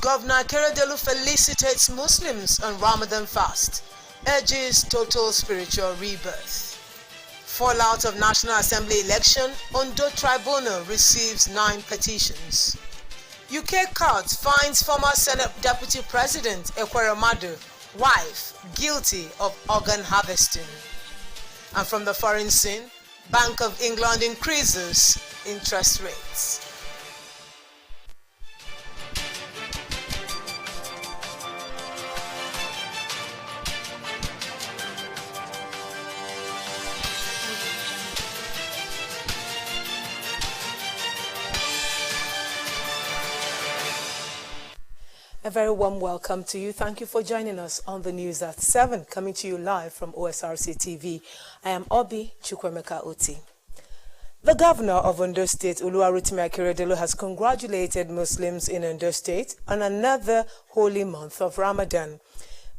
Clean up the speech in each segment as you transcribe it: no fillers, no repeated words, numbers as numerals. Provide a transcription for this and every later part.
Governor Keredolu felicitates Muslims on Ramadan fast, urges total spiritual rebirth. Fallout of National Assembly election, Ondo Tribunal receives 9 petitions. UK court finds former Senate Deputy President Ekweremadu wife guilty of organ harvesting. And from the foreign scene, Bank of England increases interest rates. A very warm welcome to you. Thank you for joining us on the news at 7, coming to you live from Osrc TV. I am Obi Chukwemeka Oti. The governor of Ondo State, Oluwarotimi Akeredolu, has congratulated Muslims in Ondo State on another holy month of Ramadan.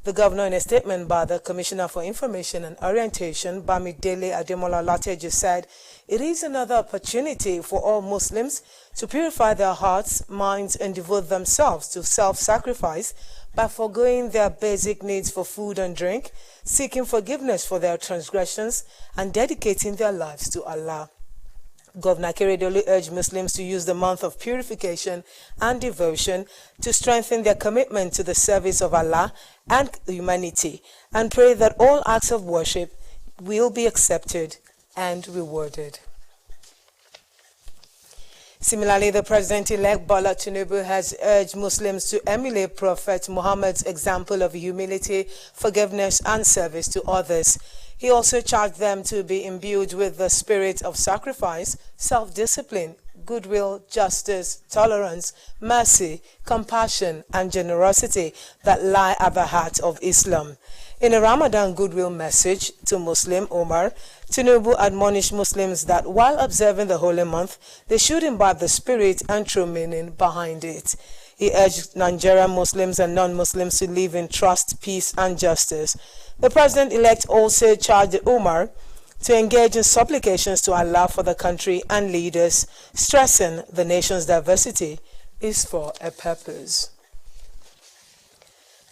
The governor, in a statement by the Commissioner for Information and Orientation, Bamidele Ademola Lateju, said it is another opportunity for all Muslims to purify their hearts, minds, and devote themselves to self-sacrifice by foregoing their basic needs for food and drink, seeking forgiveness for their transgressions, and dedicating their lives to Allah. Governor Akeredolu urged Muslims to use the month of purification and devotion to strengthen their commitment to the service of Allah and humanity, and pray that all acts of worship will be accepted and rewarded. Similarly, the President-elect Bola Tinubu has urged Muslims to emulate Prophet Muhammad's example of humility, forgiveness, and service to others. He also charged them to be imbued with the spirit of sacrifice, self-discipline, goodwill, justice, tolerance, mercy, compassion, and generosity that lie at the heart of Islam. In a Ramadan goodwill message to Muslim Umar, Tinubu admonished Muslims that while observing the holy month, they should imbibe the spirit and true meaning behind it. He urged Nigerian Muslims and non-Muslims to live in trust, peace, and justice. The President-elect also charged Umar to engage in supplications to Allah for the country and leaders, stressing the nation's diversity is for a purpose.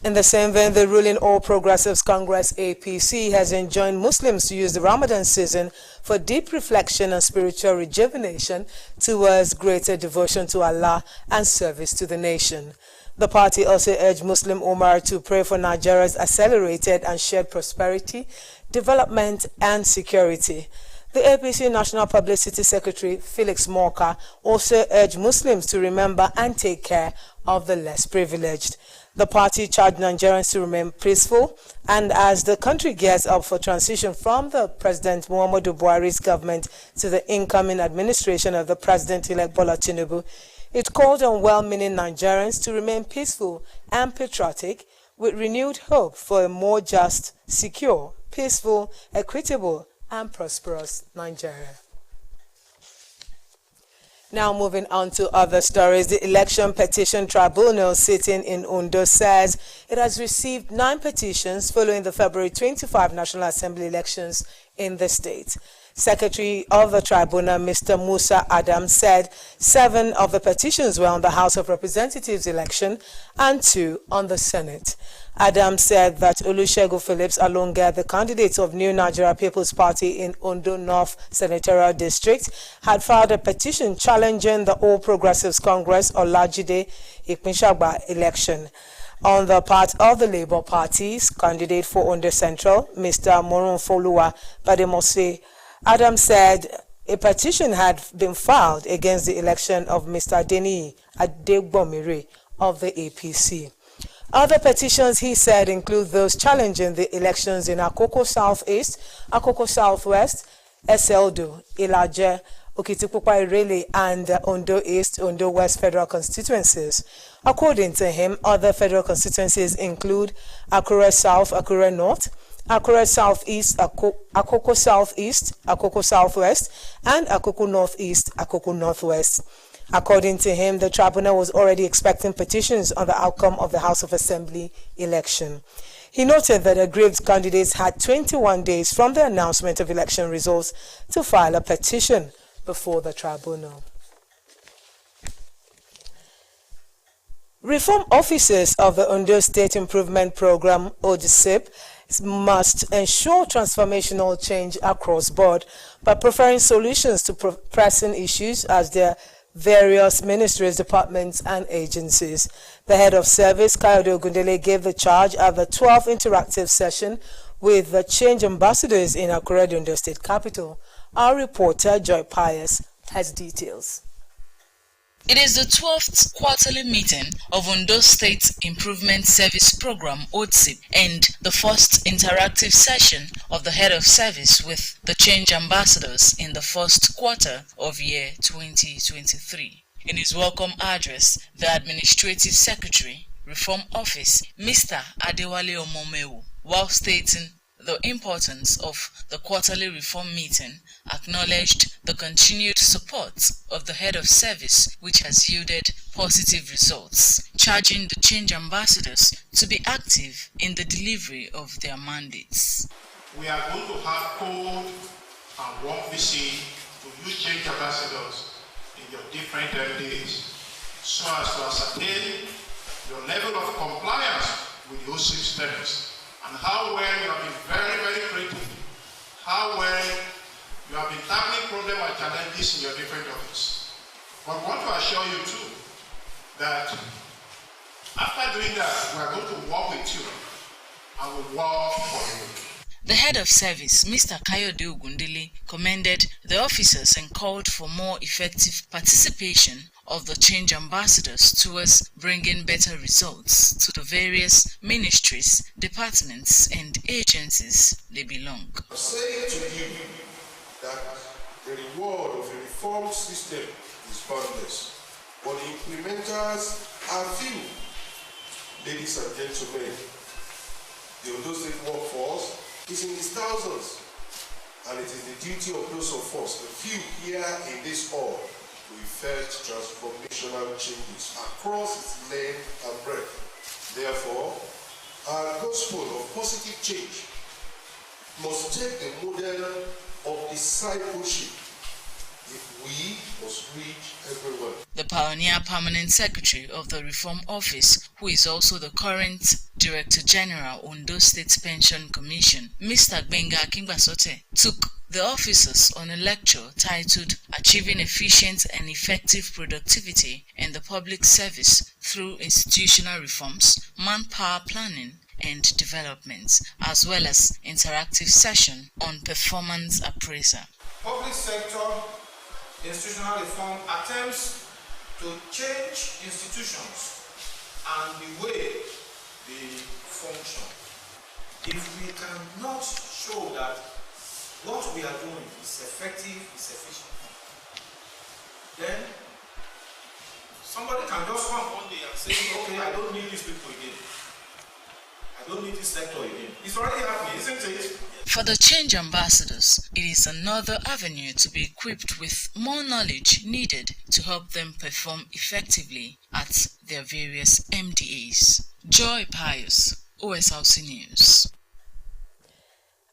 In the same vein, the ruling All Progressives Congress APC has enjoined Muslims to use the Ramadan season for deep reflection and spiritual rejuvenation towards greater devotion to Allah and service to the nation. The party also urged Muslim Umar to pray for Nigeria's accelerated and shared prosperity, development, and security. The APC National Publicity Secretary, Felix Morka, also urged Muslims to remember and take care of the less privileged. The party charged Nigerians to remain peaceful, and as the country gears up for transition from the President Muhammadu Buhari's government to the incoming administration of the President-elect Bola Tinubu, it called on well-meaning Nigerians to remain peaceful and patriotic with renewed hope for a more just, secure, peaceful, equitable, and prosperous Nigeria. Now moving on to other stories, the Election Petition Tribunal sitting in Ondo says it has received 9 petitions following the February 25 National Assembly elections in the state. Secretary of the tribunal, Mr. Musa Adam, said 7 of the petitions were on the House of Representatives election and 2 on the Senate. Adam said that Olusegun Phillips Alonga, the candidate of New Nigeria People's Party in Ondo North Senatorial District, had filed a petition challenging the All Progressives Congress Olajide Ipinshagba election. On the part of the Labour Party's candidate for Ondo Central, Mr. Morunfoluwa Bademose, Adam said a petition had been filed against the election of Mr. Adeniyi Adegbomire of the APC. Other petitions, he said, include those challenging the elections in Akoko Southeast, Akoko Southwest, Eseldo, Ilaje, Okitipupa Irele, and Ondo East, Ondo West federal constituencies. According to him, other federal constituencies include Akure South, Akure North, Akure Southeast, Akoko Southeast, Akoko Southwest, and Akoko Northeast, Akoko Northwest. According to him, the tribunal was already expecting petitions on the outcome of the House of Assembly election. He noted that aggrieved candidates had 21 days from the announcement of election results to file a petition before the tribunal. Reform officers of the Ondo State Improvement Program, Osrc, must ensure transformational change across board by preferring solutions to pressing issues as their various ministries, departments and agencies. The head of service, Kayode Ogundele, gave the charge at the 12th interactive session with the change ambassadors in Akure, Ondo State capital. Our reporter, Joy Pius, has details. It is the 12th quarterly meeting of Ondo State Improvement Service Program, Osrc, and the first interactive session of the Head of Service with the Change Ambassadors in the first quarter of year 2023. In his welcome address, the Administrative Secretary, Reform Office, Mr. Adewale Omomewu, while stating the importance of the quarterly reform meeting, acknowledged the continued support of the head of service, which has yielded positive results, charging the change ambassadors to be active in the delivery of their mandates. We are going to have cold and warm visit to use change ambassadors in your different MDs so as to ascertain your level of compliance with the Osrc systems, and how well you have been very, very creative, how well you have been tackling problems and challenges in your different offices. But I want to assure you too that after doing that, we are going to work with you and we'll work for you. The head of service, Mr. Kayode Ogundele, commended the officers and called for more effective participation of the change ambassadors towards bringing better results to the various ministries, departments and agencies they belong. I'm saying to you that the reward of a reformed system is boundless, but the implementers are few. Ladies and gentlemen, the Ondo State workforce is in its thousands, and it is the duty of those of us, the few here in this hall, to effect transformational changes across its length and breadth. Therefore, our gospel of positive change must take the model of discipleship if we must reach everyone. The pioneer permanent secretary of the Reform Office, who is also the current Director General Ondo State Pension Commission, Mr. Gbenga Akingbasote, took the officers on a lecture titled Achieving Efficient and Effective Productivity in the Public Service Through Institutional Reforms, Manpower Planning and Development, as well as interactive session on performance appraisal. Public sector institutional reform attempts to change institutions and the way they function. If we cannot show that what we are doing is effective, is efficient, then somebody can just come one day and say, okay, I don't need these people again. I don't need this sector again. It's already happening, isn't it? For the change ambassadors, it is another avenue to be equipped with more knowledge needed to help them perform effectively at their various MDAs. Joy Pius, Osrc News.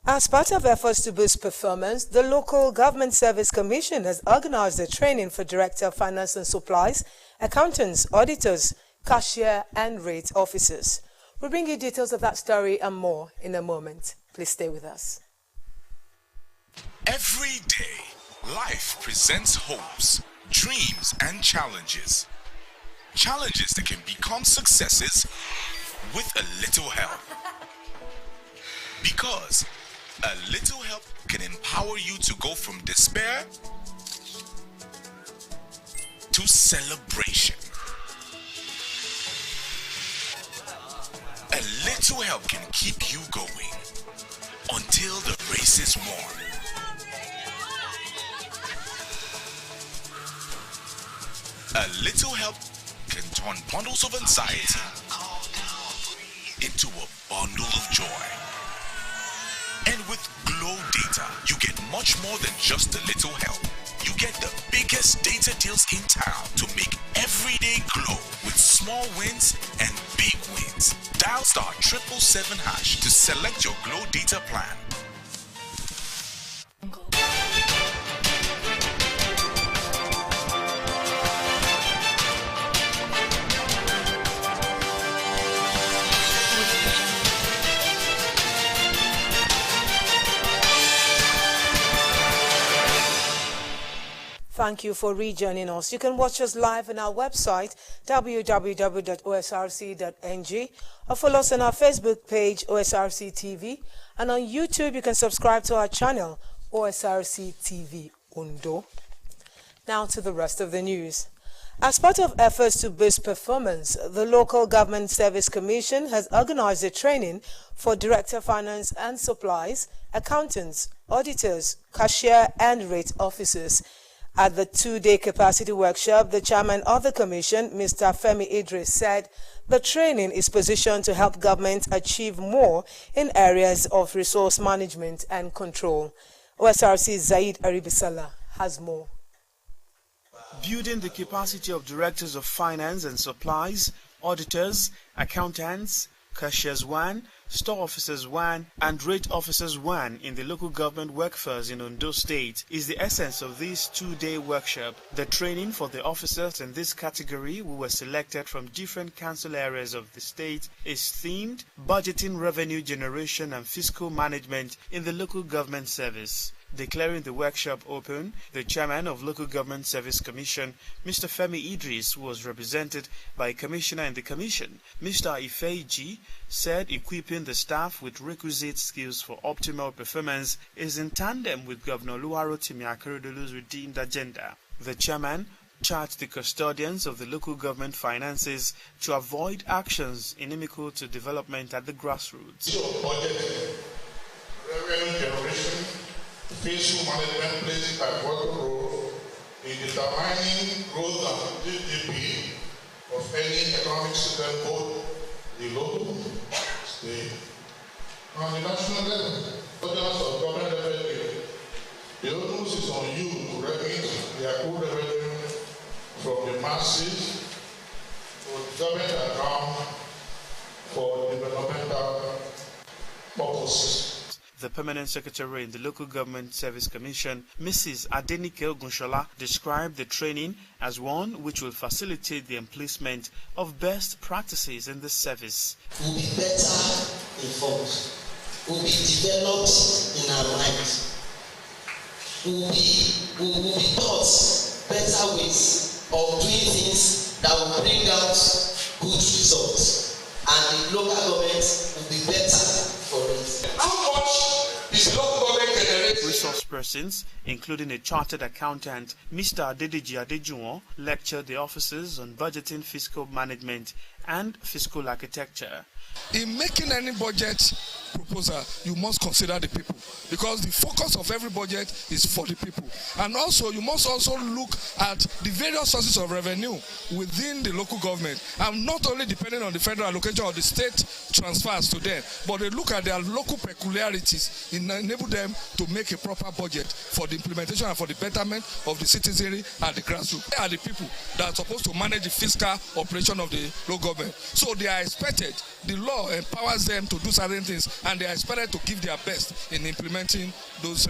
As part of efforts to boost performance, the Local Government Service Commission has organized a training for Director of Finance and Supplies, accountants, auditors, cashier and rate officers. We'll bring you details of that story and more in a moment. Please stay with us. Every day, life presents hopes, dreams, and challenges. Challenges that can become successes with a little help. Because a little help can empower you to go from despair to celebration. A little help can keep you going until the race is won. A little help can turn bundles of anxiety into a bundle of joy. And with Glow Data, you get much more than just a little help. You get the biggest data deals in town to make every day glow with small wins and big wins. Dial *777# to select your Glow Data plan. Thank you for rejoining us. You can watch us live on our website, www.osrc.ng, or follow us on our Facebook page, OSRC TV, and on YouTube you can subscribe to our channel, OSRC TV Undo. Now to the rest of the news. As part of efforts to boost performance, the Local Government Service Commission has organized a training for Director Finance and Supplies, accountants, auditors, cashier and rate officers. At the two-day capacity workshop, the chairman of the commission, Mr. Femi Idris, said the training is positioned to help government achieve more in areas of resource management and control. OSRC Zaid Aribisala has more. Building the capacity of directors of finance and supplies, auditors, accountants, cashiers 1, store officers 1, and rate officers 1 in the local government workforce in Ondo State is the essence of this two-day workshop. The training for the officers in this category who were selected from different council areas of the state is themed Budgeting, Revenue Generation and Fiscal Management in the Local Government Service. Declaring the workshop open, the chairman of Local Government Service Commission, Mr. Femi Idris, who was represented by a commissioner in the commission, Mr. Ifeiji, said equipping the staff with requisite skills for optimal performance is in tandem with Governor Oluwarotimi Akeredolu's redeemed agenda. The chairman charged the custodians of the local government finances to avoid actions inimical to development at the grassroots. Revenue generation, fiscal management plays a vital role in determining growth and GDP of any economic system, both the local, state, and the national level. Audience of government revenue, the onus is on you to remit the accrued revenue from the masses to the government account for developmental purposes. The permanent secretary in the Local Government Service Commission, Mrs. Adenike Ogunshola, described the training as one which will facilitate the emplacement of best practices in the service. We'll be better informed. We'll be developed in our minds. We'll be taught better ways of doing things that will bring out good results. And the local government will be better for it. How much is local government generating? Resource persons, including a chartered accountant, Mr. Adedeji Adejuwon, lectured the officers on budgeting, fiscal management, and fiscal architecture. In making any budget proposal, you must consider the people, because the focus of every budget is for the people. And also, you must also look at the various sources of revenue within the local government, and not only depending on the federal allocation or the state transfers to them, but they look at their local peculiarities and enable them to make a proper budget for the implementation and for the betterment of the citizenry and the grassroots. They are the people that are supposed to manage the fiscal operation of the local government. So they are expected, the law empowers them to do certain things, and they are expected to give their best in implementing those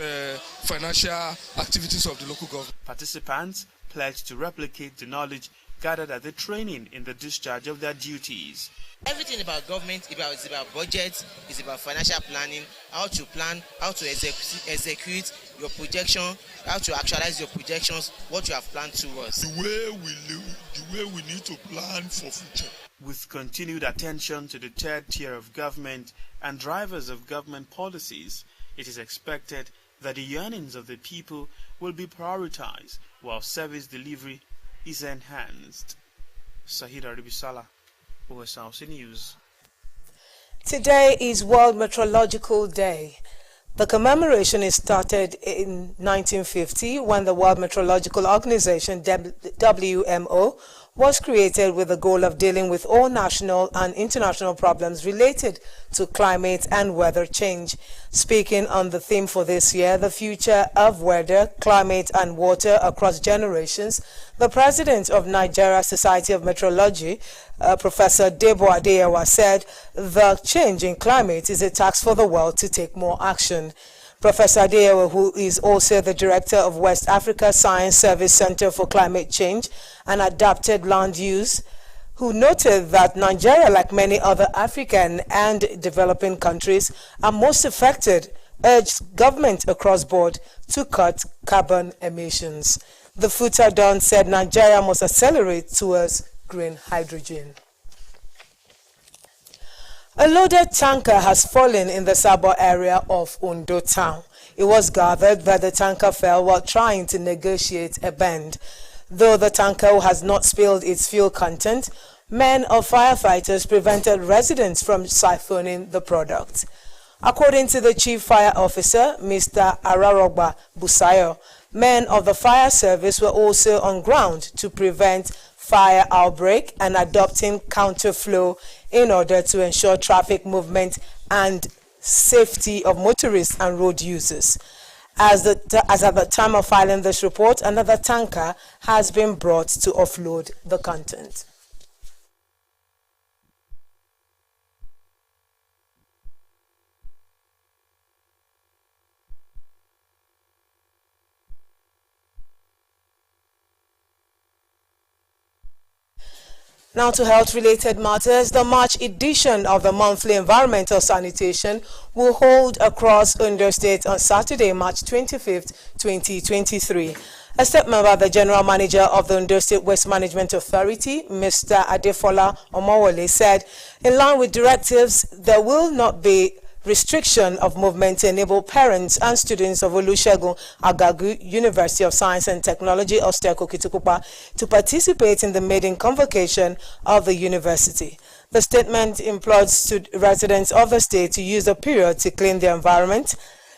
financial activities of the local government. Participants pledged to replicate the knowledge gathered at the training in the discharge of their duties. Everything about government is about budget, it's about financial planning, how to plan, how to execute your projection, how to actualize your projections, what you have planned towards. The way we need to plan for future. With continued attention to the third tier of government and drivers of government policies, it is expected that the yearnings of the people will be prioritized while service delivery is enhanced. Sahid Aribisala, OSRC News. Today is World Meteorological Day. The commemoration is started in 1950 when the World Meteorological Organization, WMO, was created with the goal of dealing with all national and international problems related to climate and weather change. Speaking on the theme for this year, the future of weather, climate and water across generations, the president of Nigeria Society of Meteorology, Professor Debo Adeyewa, said the change in climate is a task for the world to take more action. Professor Adeyewa, who is also the director of West Africa Science Service Center for Climate Change and Adapted Land Use, who noted that Nigeria, like many other African and developing countries, are most affected, urged government across board to cut carbon emissions. The Futa Don said Nigeria must accelerate towards green hydrogen. A loaded tanker has fallen in the Sabo area of Ondo town. It was gathered that the tanker fell while trying to negotiate a bend. Though the tanker has not spilled its fuel content, men of firefighters prevented residents from siphoning the product. According to the chief fire officer, Mr. Ararogba Busayo, men of the fire service were also on ground to prevent fire outbreak and adopting counterflow in order to ensure traffic movement and safety of motorists and road users. As at the time of filing this report, another tanker has been brought to offload the content. Now to health-related matters, the March edition of the monthly environmental sanitation will hold across Ondo State on Saturday, March 25th, 2023. A step member, the General Manager of the Ondo State Waste Management Authority, Mr. Adefola Omowole, said, in line with directives, there will not be restriction of movement to enable parents and students of Olusegun Agagu University of Science and Technology, Osrc Okitipupa, to participate in the maiden convocation of the university. The statement implores residents of the state to use the period to clean the environment.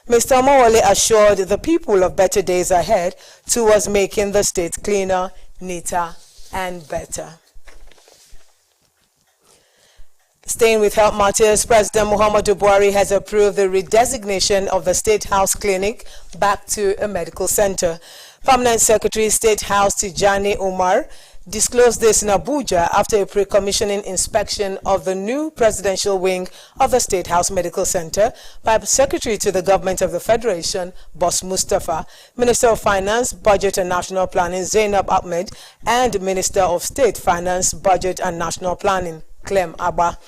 Mr. Omowole assured the people of better days ahead towards making the state cleaner, neater, and better. Staying with health matters, President Muhammadu Buhari has approved the redesignation of the State House Clinic back to a medical center. Permanent Secretary State House Tijani Umar disclosed this in Abuja after a pre-commissioning inspection of the new presidential wing of the State House Medical Center by Secretary to the Government of the Federation, Boss Mustafa, Minister of Finance, Budget and National Planning, Zainab Ahmed, and Minister of State Finance, Budget and National Planning, Clem Abba.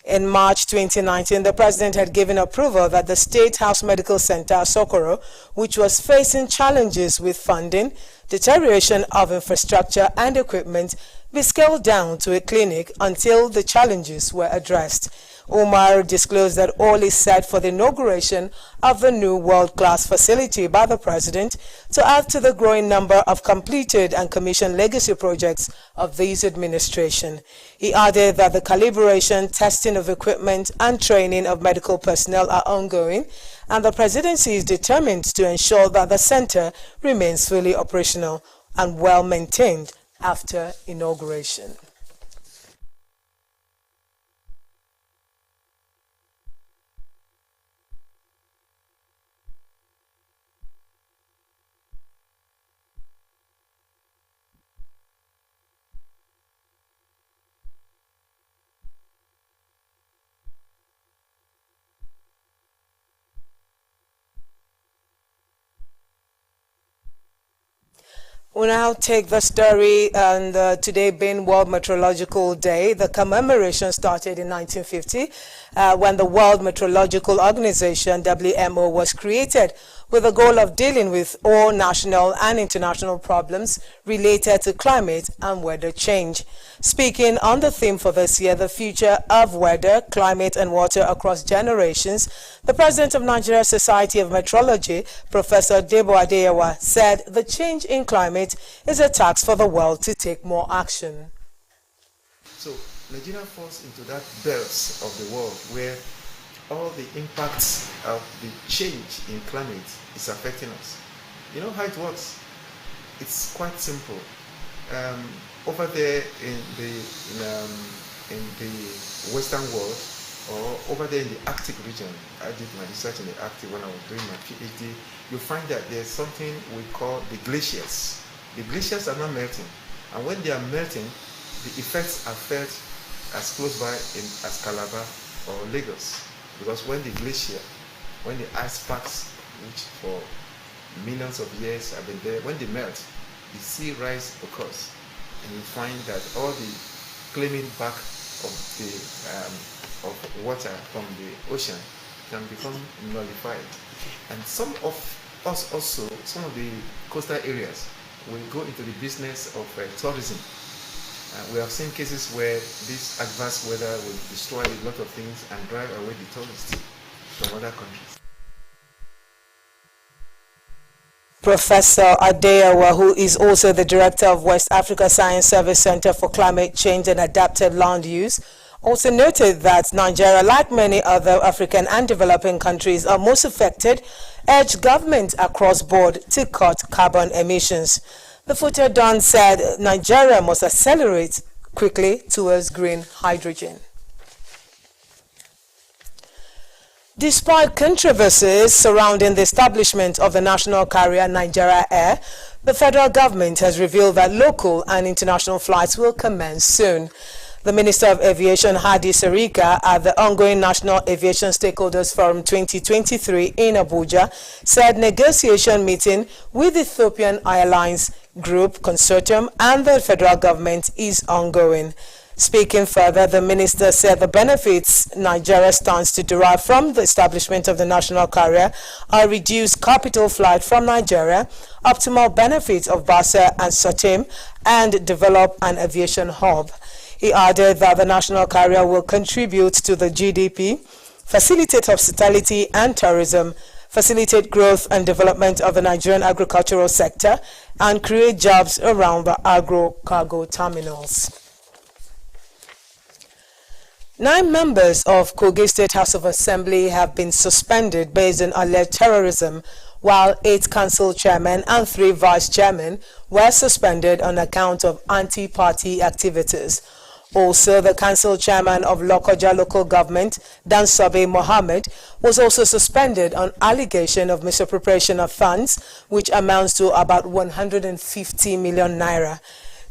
In March 2019, the president had given approval that the State House Medical Center, Sokoro, which was facing challenges with funding, deterioration of infrastructure and equipment, be scaled down to a clinic until the challenges were addressed. Umar disclosed that all is set for the inauguration of the new world-class facility by the president to add to the growing number of completed and commissioned legacy projects of this administration. He added that the calibration, testing of equipment and training of medical personnel are ongoing, and the presidency is determined to ensure that the center remains fully operational and well maintained after inauguration. We now take the story, and today being World Meteorological Day, the commemoration started in 1950 when the World Meteorological Organization, WMO, was created with the goal of dealing with all national and international problems related to climate and weather change. Speaking on the theme for this year, the future of weather, climate and water across generations, the president of Nigeria Society of Meteorology, Professor Debo Adeyawa, said the change in climate is a task for the world to take more action. So Nigeria falls into that belt of the world where all the impacts of the change in climate is affecting us. You know how it works? It's quite simple. Over there in the Western world, or over there in the Arctic region, I did my research in the Arctic when I was doing my PhD, you'll find that there's something we call the glaciers. The glaciers are not melting, and when they are melting, the effects are felt as close by as Calabar or Lagos. Because when the ice packs, which for millions of years have been there, when they melt, the sea rise occurs, and you find that all the claiming back of the of water from the ocean can become nullified. And some of us also, some of the coastal areas, will go into the business of tourism. We have seen cases where this adverse weather will destroy a lot of things and drive away the tourists from other countries. Professor Adeyawa, who is also the director of West Africa Science Service Center for Climate Change and Adaptive Land Use, also noted that Nigeria, like many other African and developing countries, are most affected, urged government across board to cut carbon emissions. The Future Don said Nigeria must accelerate quickly towards green hydrogen. Despite controversies surrounding the establishment of the national carrier Nigeria Air, the federal government has revealed that local and international flights will commence soon. The Minister of Aviation, Hadi Sirika, at the ongoing National Aviation Stakeholders Forum 2023 in Abuja, said negotiation meeting with Ethiopian Airlines Group Consortium and the federal government is ongoing. Speaking further, the minister said the benefits Nigeria stands to derive from the establishment of the national carrier are reduced capital flight from Nigeria, optimal benefits of Basa and Sotim, and develop an aviation hub. He added that the national carrier will contribute to the GDP, facilitate hospitality and tourism, facilitate growth and development of the Nigerian agricultural sector, and create jobs around the agro-cargo terminals. 9 members of Kogi State House of Assembly have been suspended based on alleged terrorism, while 8 council chairmen and 3 vice chairmen were suspended on account of anti-party activities. Also, the council chairman of Lokoja local government, Dansobe Mohammed, was also suspended on allegation of misappropriation of funds, which amounts to about 150 million naira.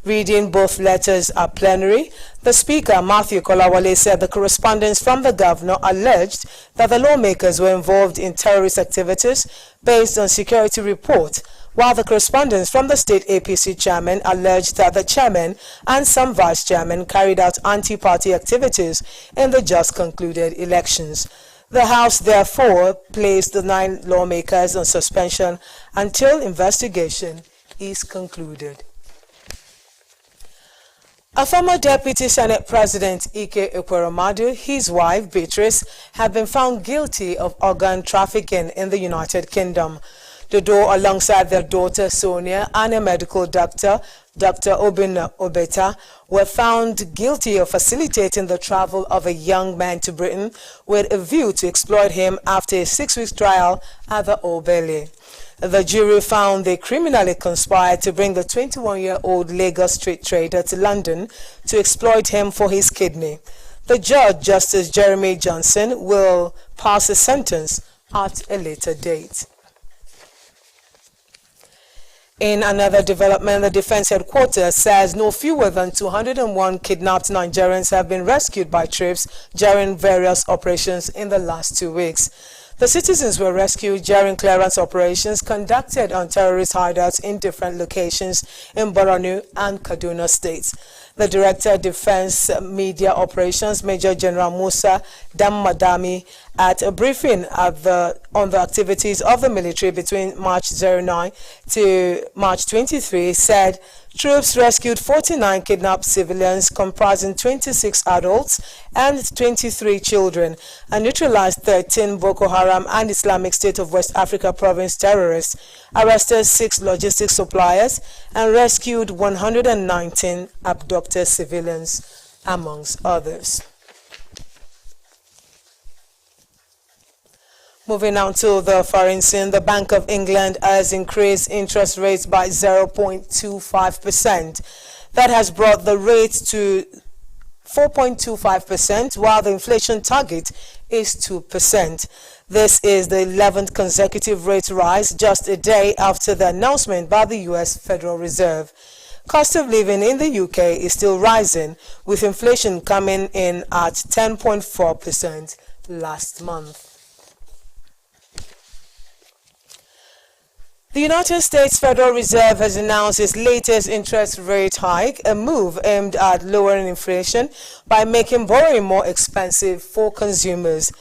Reading both letters at plenary, the Speaker, Matthew Kolawole, said the correspondence from the governor alleged that the lawmakers were involved in terrorist activities based on security report, while the correspondence from the state APC chairman alleged that the chairman and some vice chairmen carried out anti-party activities in the just concluded elections. The House therefore placed the 9 lawmakers on suspension until investigation is concluded. A former Deputy Senate President Ike Ekweremadu, his wife Beatrice, have been found guilty of organ trafficking in the United Kingdom. The duo, alongside their daughter Sonia and a medical doctor, Dr. Obinna Obeta, were found guilty of facilitating the travel of a young man to Britain with a view to exploit him after a 6-week trial at the Old Bailey. The jury found they criminally conspired to bring the 21-year-old Lagos street trader to London to exploit him for his kidney. The judge, Justice Jeremy Johnson, will pass a sentence at a later date. In another development, the Defense Headquarters says no fewer than 201 kidnapped Nigerians have been rescued by troops during various operations in the last 2 weeks. The citizens were rescued during clearance operations conducted on terrorist hideouts in different locations in Borno and Kaduna states. The Director of Defense Media Operations, Major General Musa Dammadami, at a briefing on the activities of the military between March 09 to March 23, said troops rescued 49 kidnapped civilians comprising 26 adults and 23 children and neutralized 13 Boko Haram and Islamic State of West Africa province terrorists, arrested 6 logistics suppliers, and rescued 119 abducted civilians, amongst others. Moving on to the foreign scene, the Bank of England has increased interest rates by 0.25%. That has brought the rate to 4.25%, while the inflation target is 2%. This is the 11th consecutive rate rise just a day after the announcement by the U.S. Federal Reserve. Cost of living in the UK is still rising, with inflation coming in at 10.4% last month. The United States Federal Reserve has announced its latest interest rate hike, a move aimed at lowering inflation by making borrowing more expensive for consumers.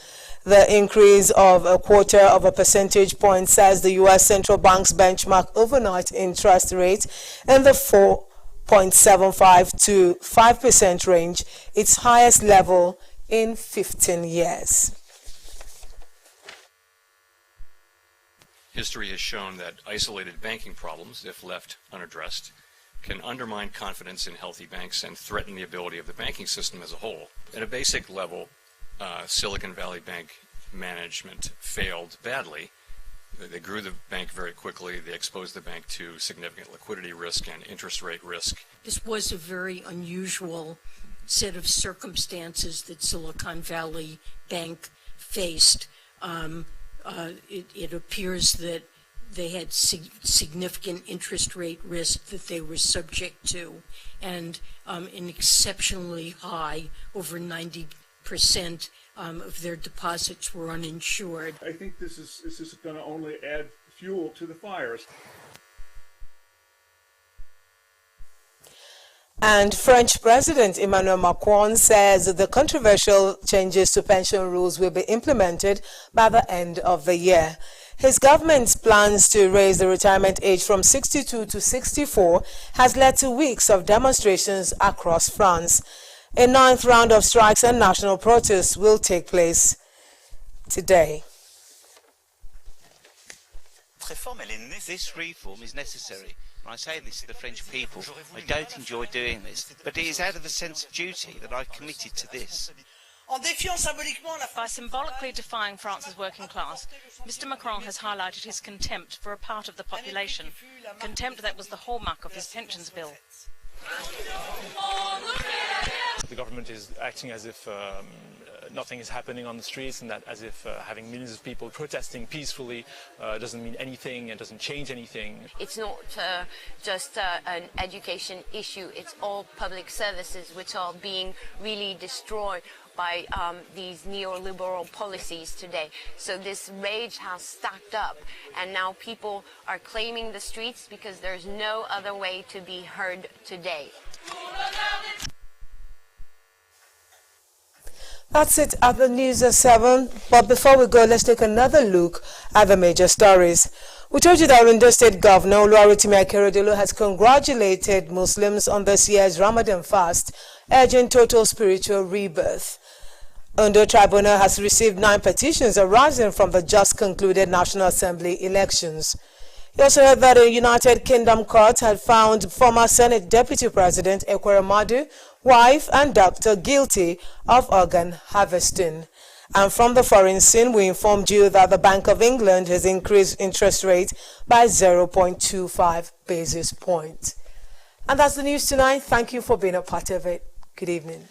The increase of 1/4 of a percentage point says the U.S. Central Bank's benchmark overnight interest rate in the 4.75 to 5% range, its highest level in 15 years. History has shown that isolated banking problems, if left unaddressed, can undermine confidence in healthy banks and threaten the ability of the banking system as a whole. At a basic level, Silicon Valley Bank management failed badly. They grew the bank very quickly. They exposed the bank to significant liquidity risk and interest rate risk. This was a very unusual set of circumstances that Silicon Valley Bank faced. It appears that they had significant interest rate risk that they were subject to, and an exceptionally high, over 90% of their deposits were uninsured. I think this is going to only add fuel to the fires. And French President Emmanuel Macron says the controversial changes to pension rules will be implemented by the end of the year. His government's plans to raise the retirement age from 62 to 64 has led to weeks of demonstrations across France. A 9th round of strikes and national protests will take place today. This reform is necessary. I say this to the French people. I don't enjoy doing this, but it is out of a sense of duty that I've committed to this. By symbolically defying France's working class, Mr. Macron has highlighted his contempt for a part of the population, contempt that was the hallmark of his pensions bill. The government is acting as if nothing is happening on the streets, and that as if having millions of people protesting peacefully doesn't mean anything and doesn't change anything. It's not just an education issue, it's all public services which are being really destroyed by these neoliberal policies today. So this rage has stacked up, and now people are claiming the streets because there's no other way to be heard today. That's it at the news at 7. But before we go, let's take another look at the major stories. We told you that Ondo State Governor Oluwarotimi Akeredolu has congratulated Muslims on this year's Ramadan fast, urging total spiritual rebirth. Ondo Tribunal has received 9 petitions arising from the just concluded National Assembly elections. He also heard that a United Kingdom court had found former Senate Deputy President Ekwere Madu, wife and doctor guilty of organ harvesting. And from the foreign scene, we informed you that the Bank of England has increased interest rate by 0.25 basis points. And that's the news tonight. Thank you for being a part of it. Good evening.